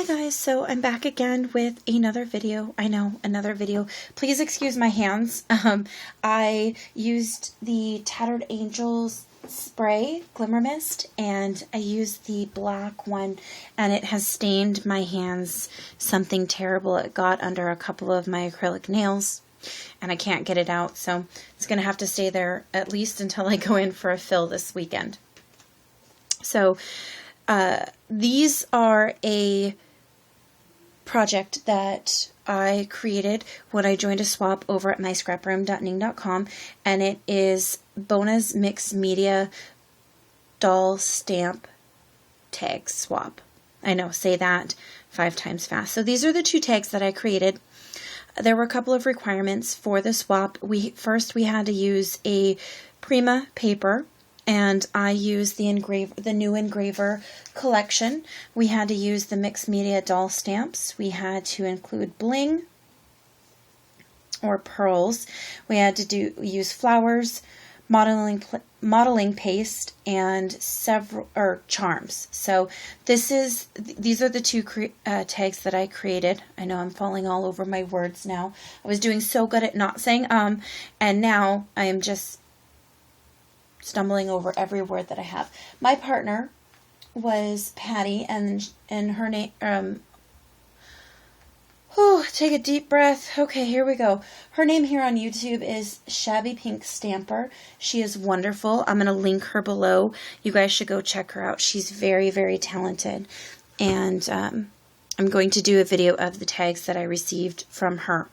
guys, so I'm back again with another video. I know, another video. Please excuse my hands. I used the Tattered Angels spray glimmer mist, and I used the black one, and it has stained my hands something terrible. It got under a couple of my acrylic nails and I can't get it out, so it's gonna have to stay there at least until I go in for a fill this weekend. So these are a project that I created when I joined a swap over at myscraproom.ning.com, and it is Bona's Mixed Media Doll Stamp Tag Swap. I know, say that 5 times fast. So these are the 2 tags that I created. There were a couple of requirements for the swap. First we had to use a Prima paper, and I used the new engraver collection. We had to use the Mixed Media doll stamps. We had to include bling or pearls. We had to use flowers, modeling paste, and several charms. So these are the 2 tags that I created. I know I'm falling all over my words now. I was doing so good at not saying and now I am just stumbling over every word that I have. My partner was Patty, and her name, take a deep breath. Okay, here we go. Her name here on YouTube is Shabby Pink Stamper. She is wonderful. I'm going to link her below. You guys should go check her out. She's very, very talented. And I'm going to do a video of the tags that I received from her.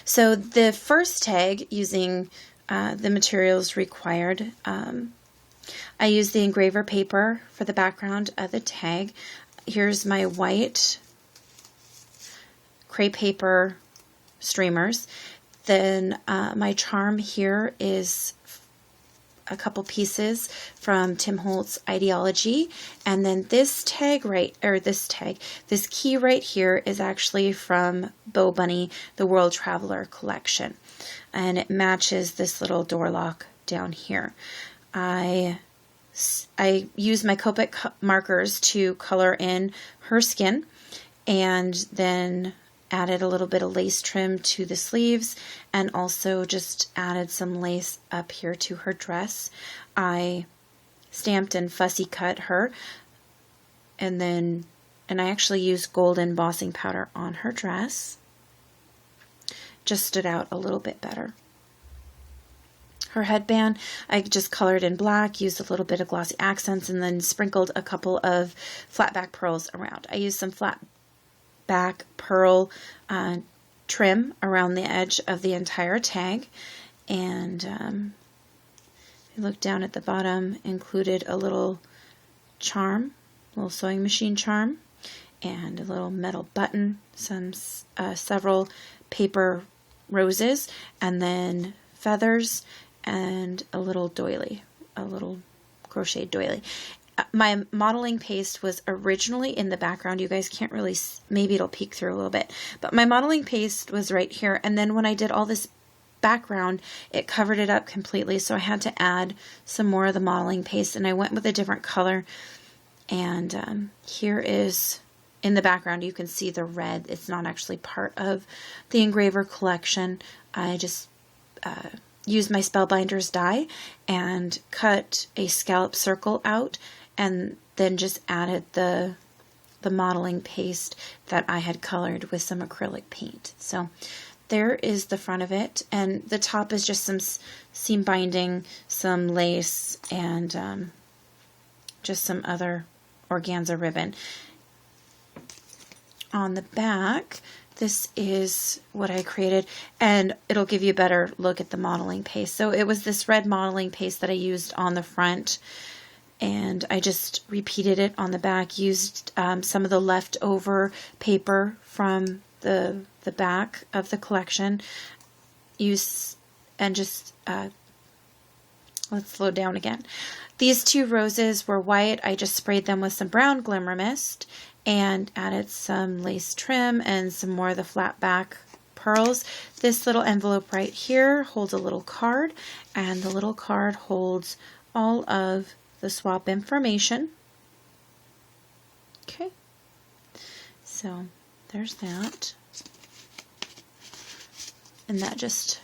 So the first tag, using the materials required, I used the engraver paper for the background of the tag. Here's my white crepe paper streamers. Then my charm here is a couple pieces from Tim Holtz Ideology, and then this key right here is actually from Bo Bunny, the World Traveler collection, and it matches this little door lock down here. I use my Copic markers to color in her skin, and then added a little bit of lace trim to the sleeves, and also just added some lace up here to her dress. I stamped and fussy cut her, and I actually used gold embossing powder on her dress. Just stood out a little bit better. Her headband, I just colored in black, used a little bit of glossy accents, and then sprinkled a couple of flat back pearls around. I used some flat back pearl trim around the edge of the entire tag, and I look down at the bottom, included a little charm, a little sewing machine charm, and a little metal button, several paper roses, and then feathers, and a little doily, a little crocheted doily. My modeling paste was originally in the background. You guys can't really, maybe it'll peek through a little bit, but my modeling paste was right here, and then when I did all this background, it covered it up completely, so I had to add some more of the modeling paste, and I went with a different color. And here is, in the background, you can see the red. It's not actually part of the engraver collection. I just used my Spellbinders die and cut a scallop circle out, and then just added the modeling paste that I had colored with some acrylic paint. So there is the front of it, and the top is just some seam binding, some lace, and just some other organza ribbon. On the back, this is what I created, and it'll give you a better look at the modeling paste. So it was this red modeling paste that I used on the front, and I just repeated it on the back, used some of the leftover paper from the back of the collection, and just let's slow down again. These 2 roses were white. I just sprayed them with some brown glimmer mist and added some lace trim and some more of the flat back pearls. This little envelope right here holds a little card, and the little card holds all of the swap information. Okay, So there's that. And that just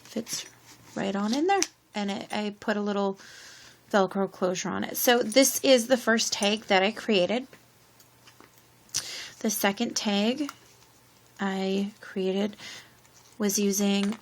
fits right on in there. And I put a little Velcro closure on it. So this is the first tag that I created. The second tag I created was using,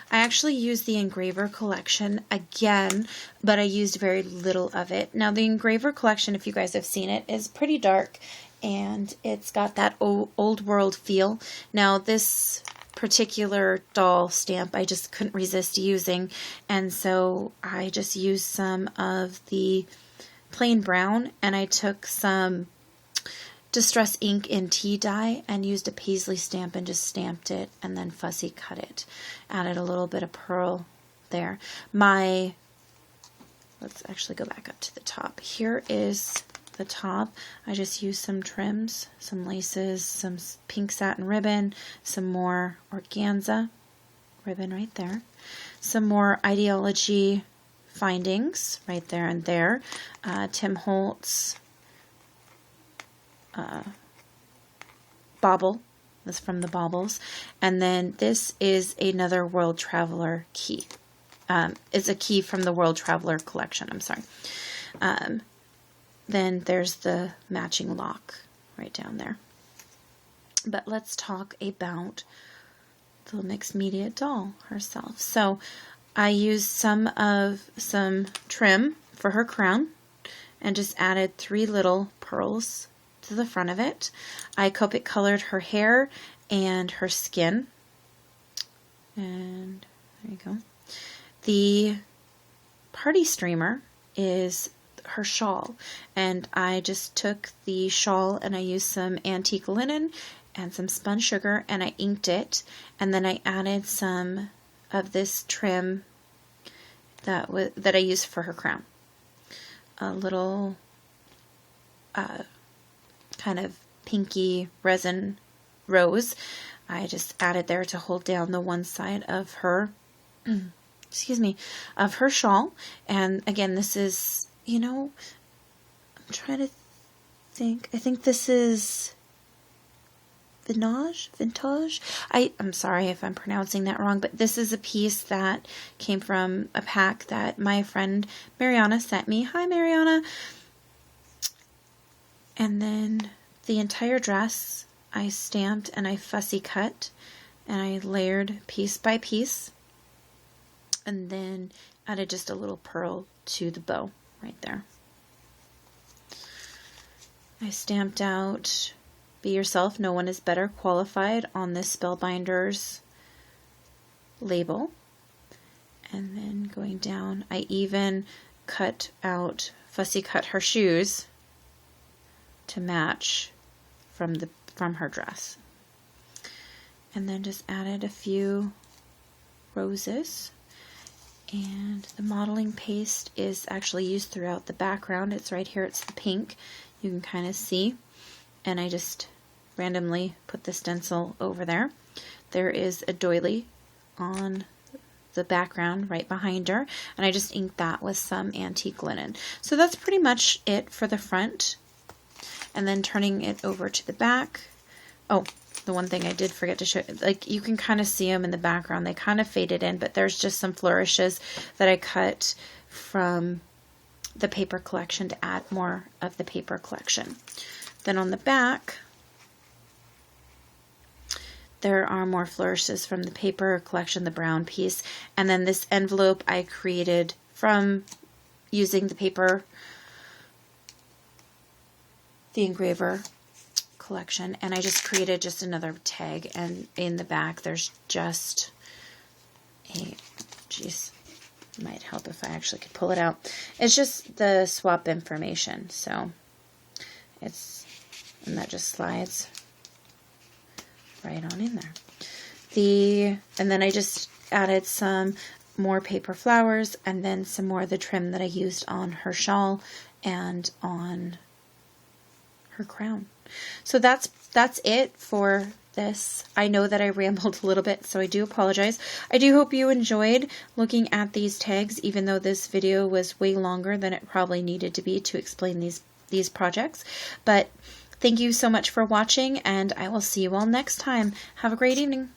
I actually used the Engraver Collection again, but I used very little of it. Now the Engraver Collection, if you guys have seen it, is pretty dark and it's got that old world feel. Now this particular doll stamp I just couldn't resist using, and so I just used some of the plain brown, and I took some Distress ink in tea dye and used a paisley stamp and just stamped it and then fussy cut it. Added a little bit of pearl there. Let's actually go back up to the top. Here is the top. I just used some trims, some laces, some pink satin ribbon, some more organza ribbon right there, some more Ideology findings right there and there, Tim Holtz bauble, this from the baubles, and then this is another World Traveler key. It's a key from the World Traveler collection, I'm sorry. Then there's the matching lock right down there. But let's talk about the mixed media doll herself. So I used some trim for her crown and just added 3 little pearls to the front of it. I Copic colored her hair and her skin. And there you go. The party streamer is her shawl, and I just took the shawl and I used some antique linen and some spun sugar and I inked it, and then I added some of this trim that I used for her crown. A little kind of pinky resin rose I just added there to hold down the one side of her excuse me, of her shawl. And again, this is, you know, I'm trying to think. I think this is vintage. I'm sorry if I'm pronouncing that wrong, but this is a piece that came from a pack that my friend Mariana sent me. Hi, Mariana. And then the entire dress I stamped and I fussy cut and I layered piece by piece, and then added just a little pearl to the bow right there. I stamped out "Be Yourself, No One Is Better Qualified" on this Spellbinders label. And then going down, I even fussy cut her shoes to match from her dress. And then just added a few roses. And the modeling paste is actually used throughout the background. It's right here, it's the pink. You can kind of see. And I just randomly put the stencil over there. There is a doily on the background right behind her, and I just inked that with some antique linen. So that's pretty much it for the front. And then turning it over to the back. Oh, the one thing I did forget to show, like you can kind of see them in the background. They kind of faded in, but there's just some flourishes that I cut from the paper collection to add more of the paper collection. Then on the back, there are more flourishes from the paper collection, the brown piece. And then this envelope I created from using the paper, the engraver collection, and I just created just another tag, and in the back there's just might help if I actually could pull it out. It's just the swap information, so and that just slides right on in there. And then I just added some more paper flowers and then some more of the trim that I used on her shawl and on her crown. So that's it for this. I know that I rambled a little bit, so I do apologize. I do hope you enjoyed looking at these tags, even though this video was way longer than it probably needed to be to explain these these projects. But thank you so much for watching, and I will see you all next time. Have a great evening.